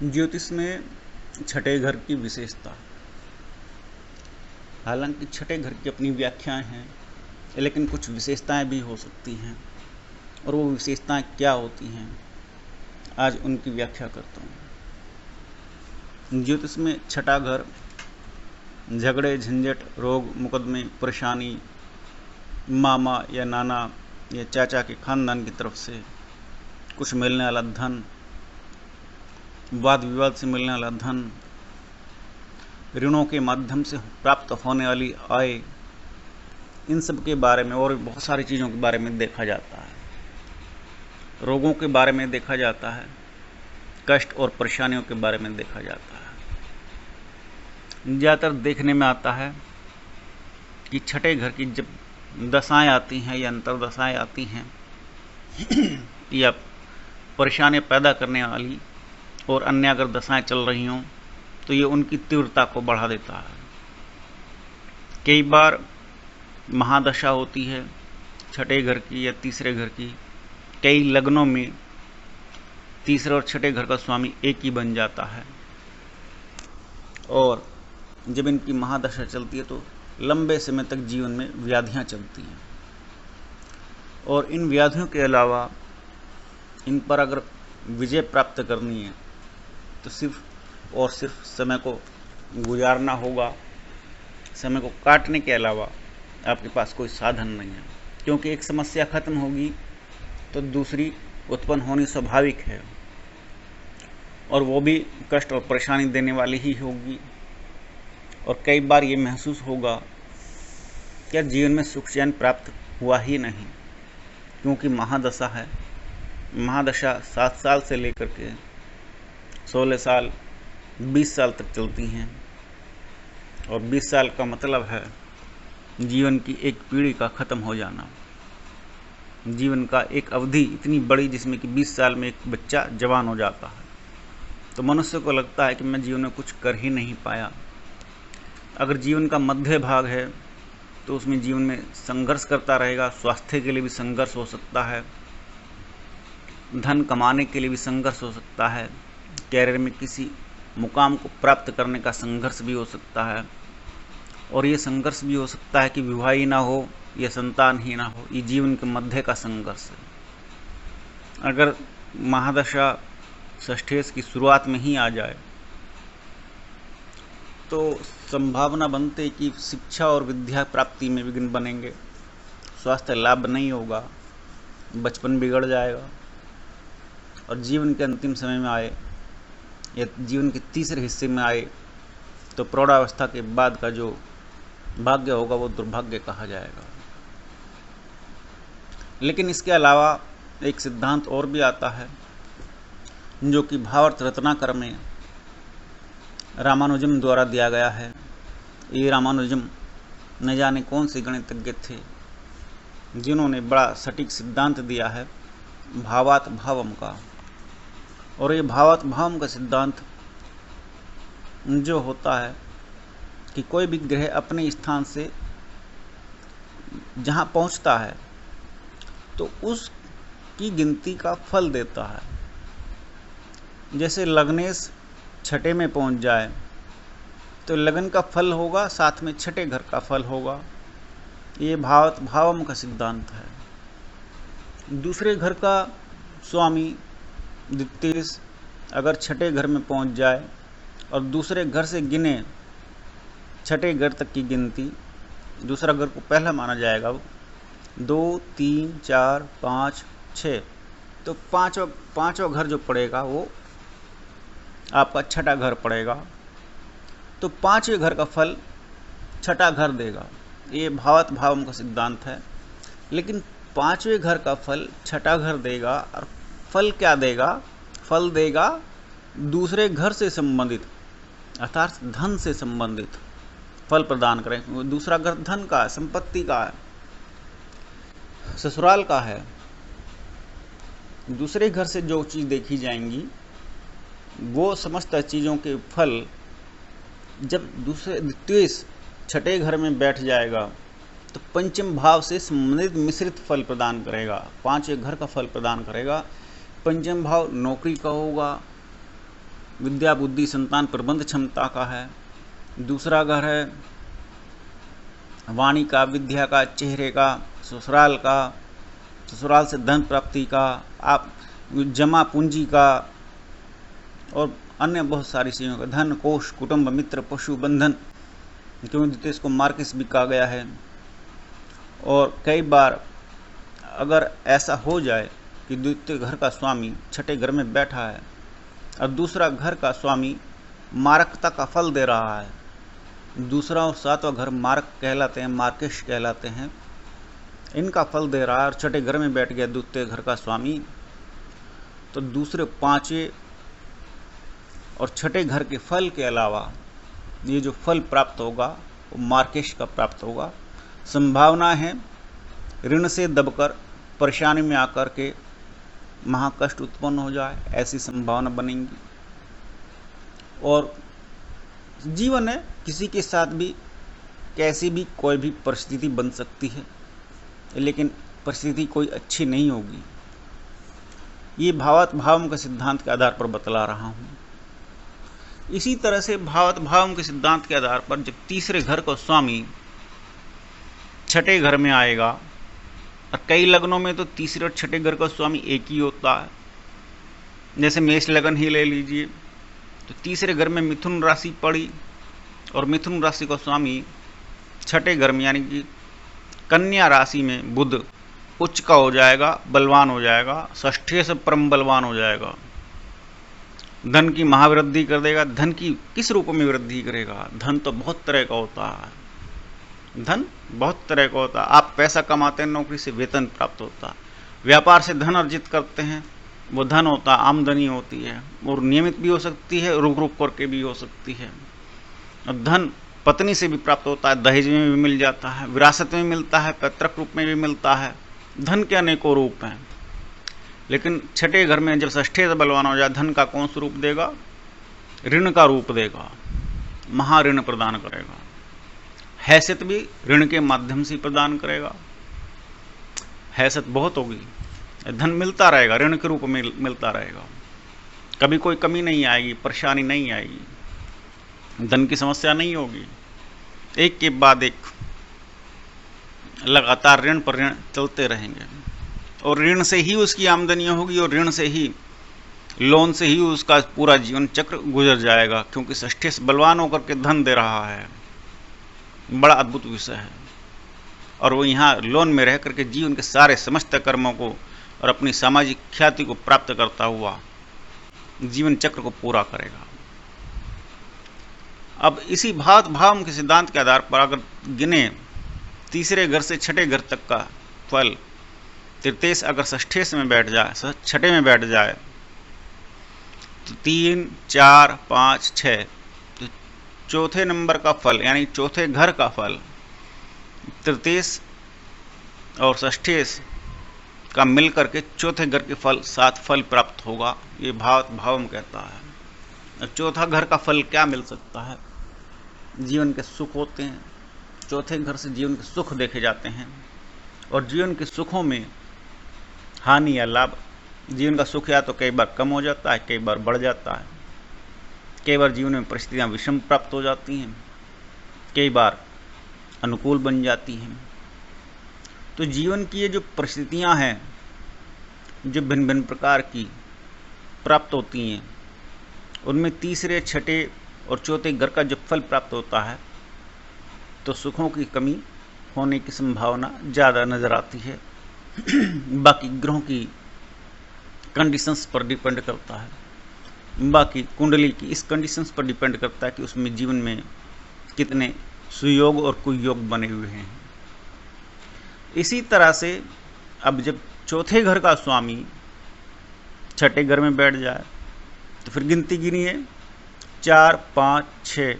ज्योतिष में छठे घर की विशेषता। हालांकि छठे घर की अपनी व्याख्याएं हैं, लेकिन कुछ विशेषताएं भी हो सकती हैं, और वो विशेषताएं क्या होती हैं आज उनकी व्याख्या करता हूँ। ज्योतिष में छठा घर झगड़े, झंझट, रोग, मुकदमे, परेशानी, मामा या नाना या चाचा के खानदान की तरफ से कुछ मिलने वाला धन, वाद विवाद से मिलने वाला धन, ऋणों के माध्यम से प्राप्त होने वाली आय, इन सब के बारे में और बहुत सारी चीज़ों के बारे में देखा जाता है। रोगों के बारे में देखा जाता है, कष्ट और परेशानियों के बारे में देखा जाता है। ज़्यादातर देखने में आता है कि छठे घर की जब दशाएं आती हैं या अंतर्दशाएं आती हैं या परेशानियां पैदा करने वाली और अन्य अगर दशाएं चल रही हों तो ये उनकी तीव्रता को बढ़ा देता है। कई बार महादशा होती है छठे घर की या तीसरे घर की। कई लग्नों में तीसरे और छठे घर का स्वामी एक ही बन जाता है, और जब इनकी महादशा चलती है तो लंबे समय तक जीवन में व्याधियां चलती हैं, और इन व्याधियों के अलावा इन पर अगर विजय प्राप्त करनी है तो सिर्फ और सिर्फ समय को गुजारना होगा। समय को काटने के अलावा आपके पास कोई साधन नहीं है, क्योंकि एक समस्या खत्म होगी तो दूसरी उत्पन्न होनी स्वाभाविक है, और वो भी कष्ट और परेशानी देने वाली ही होगी। और कई बार ये महसूस होगा कि जीवन में सुख चैन प्राप्त हुआ ही नहीं, क्योंकि महादशा है। महादशा 7 साल से लेकर के 16 साल 20 साल तक चलती हैं, और 20 साल का मतलब है जीवन की एक पीढ़ी का ख़त्म हो जाना। जीवन का एक अवधि इतनी बड़ी जिसमें कि 20 साल में एक बच्चा जवान हो जाता है, तो मनुष्य को लगता है कि मैं जीवन में कुछ कर ही नहीं पाया। अगर जीवन का मध्य भाग है तो उसमें जीवन में संघर्ष करता रहेगा। स्वास्थ्य के लिए भी संघर्ष हो सकता है, धन कमाने के लिए भी संघर्ष हो सकता है, कैरियर में किसी मुकाम को प्राप्त करने का संघर्ष भी हो सकता है, और ये संघर्ष भी हो सकता है कि विवाह ही ना हो या संतान ही ना हो। ये जीवन के मध्य का संघर्ष है। अगर महादशा षष्ठेश की शुरुआत में ही आ जाए तो संभावना बनते कि शिक्षा और विद्या प्राप्ति में विघ्न बनेंगे, स्वास्थ्य लाभ नहीं होगा, बचपन बिगड़ जाएगा, और जीवन के अंतिम समय में आए या जीवन के तीसरे हिस्से में आए तो प्रौढ़ावस्था के बाद का जो भाग्य होगा वो दुर्भाग्य कहा जाएगा। लेकिन इसके अलावा एक सिद्धांत और भी आता है जो कि भावार्थ रत्नाकर में रामानुजम द्वारा दिया गया है। ये रामानुजम न जाने कौन से गणितज्ञ थे जिन्होंने बड़ा सटीक सिद्धांत दिया है भावात भावम का। और ये भावात भावम का सिद्धांत जो होता है कि कोई भी ग्रह अपने स्थान से जहाँ पहुँचता है तो उसकी गिनती का फल देता है। जैसे लग्नेश छठे में पहुँच जाए तो लगन का फल होगा, साथ में छठे घर का फल होगा। ये भावात भावम का सिद्धांत है। दूसरे घर का स्वामी द्वितीय अगर छठे घर में पहुंच जाए और दूसरे घर से गिने छठे घर तक की गिनती, दूसरा घर को पहला माना जाएगा, 2 3 4 5 6, तो पांचवा घर जो पड़ेगा वो आपका छठा घर पड़ेगा। तो पांचवें घर का फल छठा घर देगा। ये भावात भावम का सिद्धांत है। लेकिन पांचवें घर का फल छठा घर देगा, और फल क्या देगा? फल देगा दूसरे घर से संबंधित, अर्थात धन से संबंधित फल प्रदान करें। दूसरा घर धन का है, संपत्ति का है, ससुराल का है। दूसरे घर से जो चीज़ देखी जाएंगी वो समस्त चीज़ों के फल जब द्वितीय छठे घर में बैठ जाएगा तो पंचम भाव से संबंधित मिश्रित फल प्रदान करेगा, पांचवें घर का फल प्रदान करेगा। पंचम भाव नौकरी का होगा, विद्या बुद्धि संतान प्रबंध क्षमता का है। दूसरा घर है वाणी का, विद्या का, चेहरे का, ससुराल का, ससुराल से धन प्राप्ति का, आप जमा पूंजी का और अन्य बहुत सारी चीज़ों का, धन, कोष, कुटुंब, मित्र, पशु, बंधन, क्योंकि द्वितीय को मार्केस भी कहा गया है। और कई बार अगर ऐसा हो जाए कि द्वितीय घर का स्वामी छठे घर में बैठा है और दूसरा घर का स्वामी मारकता का फल दे रहा है, दूसरा और सातवां घर मारक कहलाते हैं, मार्केश कहलाते हैं, इनका फल दे रहा है और छठे घर में बैठ गया द्वितीय घर का स्वामी, तो दूसरे पांचवें और छठे घर के फल के अलावा ये जो फल प्राप्त होगा वो मार्केश का प्राप्त होगा। संभावना है ऋण से दबकर परेशानी में आकर के महाकष्ट उत्पन्न हो जाए, ऐसी संभावना बनेंगी। और जीवन है, किसी के साथ भी कैसी भी कोई भी परिस्थिति बन सकती है, लेकिन परिस्थिति कोई अच्छी नहीं होगी। ये भावात्म भावम के सिद्धांत के आधार पर बतला रहा हूँ। इसी तरह से भावात्म भावम के सिद्धांत के आधार पर जब तीसरे घर का स्वामी छठे घर में आएगा, और कई लग्नों में तो तीसरे और छठे घर का स्वामी एक ही होता है, जैसे मेष लगन ही ले लीजिए, तो तीसरे घर में मिथुन राशि पड़ी और मिथुन राशि का स्वामी छठे घर में यानी कि कन्या राशि में बुध उच्च का हो जाएगा, बलवान हो जाएगा, षष्ठे से परम बलवान हो जाएगा, धन की महावृद्धि कर देगा। धन की किस रूप में वृद्धि करेगा? धन तो बहुत तरह का होता है, धन बहुत तरह का होता है। आप पैसा कमाते हैं, नौकरी से वेतन प्राप्त होता है, व्यापार से धन अर्जित करते हैं, वो धन होता है, आमदनी होती है, और नियमित भी हो सकती है, रुक रुक करके भी हो सकती है। और धन पत्नी से भी प्राप्त होता है, दहेज में भी मिल जाता है, विरासत में मिलता है, पैतृक रूप में भी मिलता है। धन के अनेकों रूप हैं, लेकिन छठे घर में जब षष्ठे से बलवान हो जाए, धन का कौन सा रूप देगा? ऋण का रूप देगा, महाऋण प्रदान करेगा। हैसियत भी ऋण के माध्यम से प्रदान करेगा। हैसियत बहुत होगी, धन मिलता रहेगा, ऋण के रूप में मिलता रहेगा, कभी कोई कमी नहीं आएगी, परेशानी नहीं आएगी, धन की समस्या नहीं होगी। एक के बाद एक लगातार ऋण पर ऋण चलते रहेंगे, और ऋण से ही उसकी आमदनी होगी, और ऋण से ही, लोन से ही उसका पूरा जीवन चक्र गुजर जाएगा, क्योंकि षष्ठे से बलवान होकर के धन दे रहा है। बड़ा अद्भुत विषय है। और वो यहाँ लोन में रह करके जीवन के सारे समस्त कर्मों को और अपनी सामाजिक ख्याति को प्राप्त करता हुआ जीवन चक्र को पूरा करेगा। अब इसी भात भाव के सिद्धांत के आधार पर अगर गिने तीसरे घर से छठे घर तक का फल, तृतीय अगर षष्ठे में बैठ जाए, छठे में बैठ जाए, तो 3, 4, 5, 6, तो चौथे नंबर का फल यानी चौथे घर का फल तृतीय और षष्ठे का मिलकर के चौथे घर के फल 7 फल प्राप्त होगा। ये भावात्म भावम कहता है। चौथा घर का फल क्या मिल सकता है? जीवन के सुख होते हैं। चौथे घर से जीवन के सुख देखे जाते हैं, और जीवन के सुखों में हानि या लाभ, जीवन का सुख या तो कई बार कम हो जाता है, कई बार बढ़ जाता है, कई बार जीवन में परिस्थितियां विषम प्राप्त हो जाती हैं, कई बार अनुकूल बन जाती हैं। तो जीवन की ये जो परिस्थितियां हैं, जो भिन्न भिन्न प्रकार की प्राप्त होती हैं, उनमें तीसरे, छठे और चौथे घर का जो फल प्राप्त होता है, तो सुखों की कमी होने की संभावना ज़्यादा नज़र आती है। बाकी ग्रहों की कंडीशंस पर डिपेंड करता है, बाकी कुंडली की इस कंडीशंस पर डिपेंड करता है कि उसमें जीवन में कितने सुयोग और कुयोग बने हुए हैं। इसी तरह से अब जब चौथे घर का स्वामी छठे घर में बैठ जाए, तो फिर गिनती गिनिए 4, 5, 6।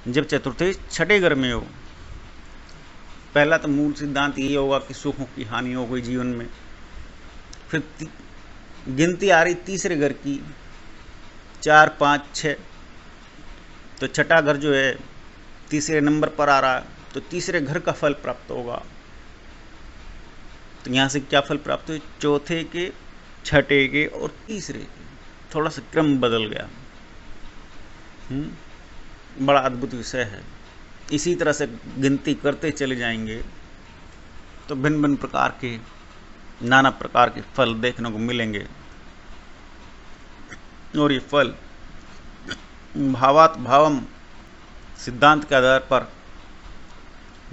जब चतुर्थे छठे घर में हो, पहला तो मूल सिद्धांत ये होगा कि सुखों की हानि हो गई जीवन में। फिर गिनती आ रही तीसरे घर की 4, 5, 6, तो छठा घर जो है तीसरे नंबर पर आ रहा है, तो तीसरे घर का फल प्राप्त होगा। तो यहाँ से क्या फल प्राप्त हुए? चौथे के, छठे के और तीसरे के। थोड़ा सा क्रम बदल गया। बड़ा अद्भुत विषय है। इसी तरह से गिनती करते चले जाएंगे तो भिन्न भिन्न प्रकार के, नाना प्रकार के फल देखने को मिलेंगे। और ये फल भावात भावम सिद्धांत के आधार पर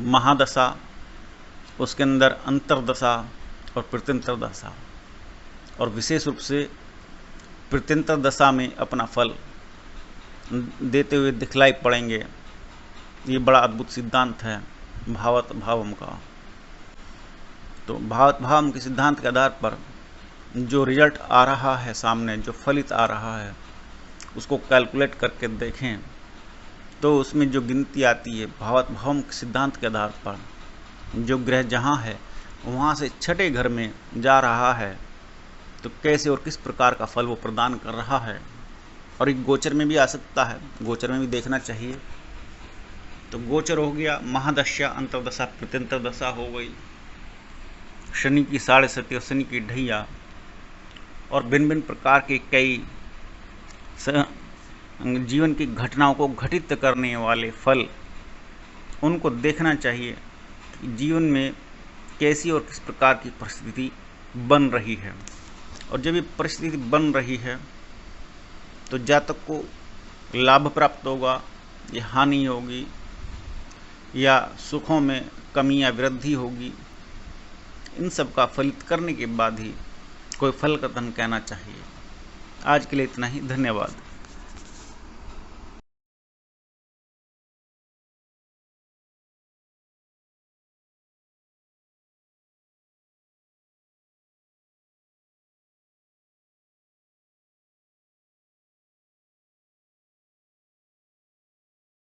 महादशा, उसके अंदर अंतर्दशा और प्रत्यंतर दशा, और विशेष रूप से प्रत्यंतर दशा में अपना फल देते हुए दिखलाई पड़ेंगे। ये बड़ा अद्भुत सिद्धांत है भावत भावम का। तो भावत भावम के सिद्धांत के आधार पर जो रिजल्ट आ रहा है सामने, जो फलित आ रहा है, उसको कैलकुलेट करके देखें तो उसमें जो गिनती आती है भावत भावम के सिद्धांत के आधार पर, जो ग्रह जहाँ है वहाँ से छठे घर में जा रहा है तो कैसे और किस प्रकार का फल वो प्रदान कर रहा है। और एक गोचर में भी आ सकता है, गोचर में भी देखना चाहिए। तो गोचर हो गया, महादशा, अंतर्दशा, प्रत्यंतर दशा हो गई, शनि की 7.5 और शनि की ढैया, और भिन्न भिन्न प्रकार के कई जीवन की घटनाओं को घटित करने वाले फल, उनको देखना चाहिए कि जीवन में कैसी और किस प्रकार की परिस्थिति बन रही है। और जब ये परिस्थिति बन रही है तो जातक को लाभ प्राप्त होगा या हानि होगी, या सुखों में कमी या वृद्धि होगी, इन सब का फलित करने के बाद ही कोई फल कथन कहना चाहिए। आज के लिए इतना ही, धन्यवाद।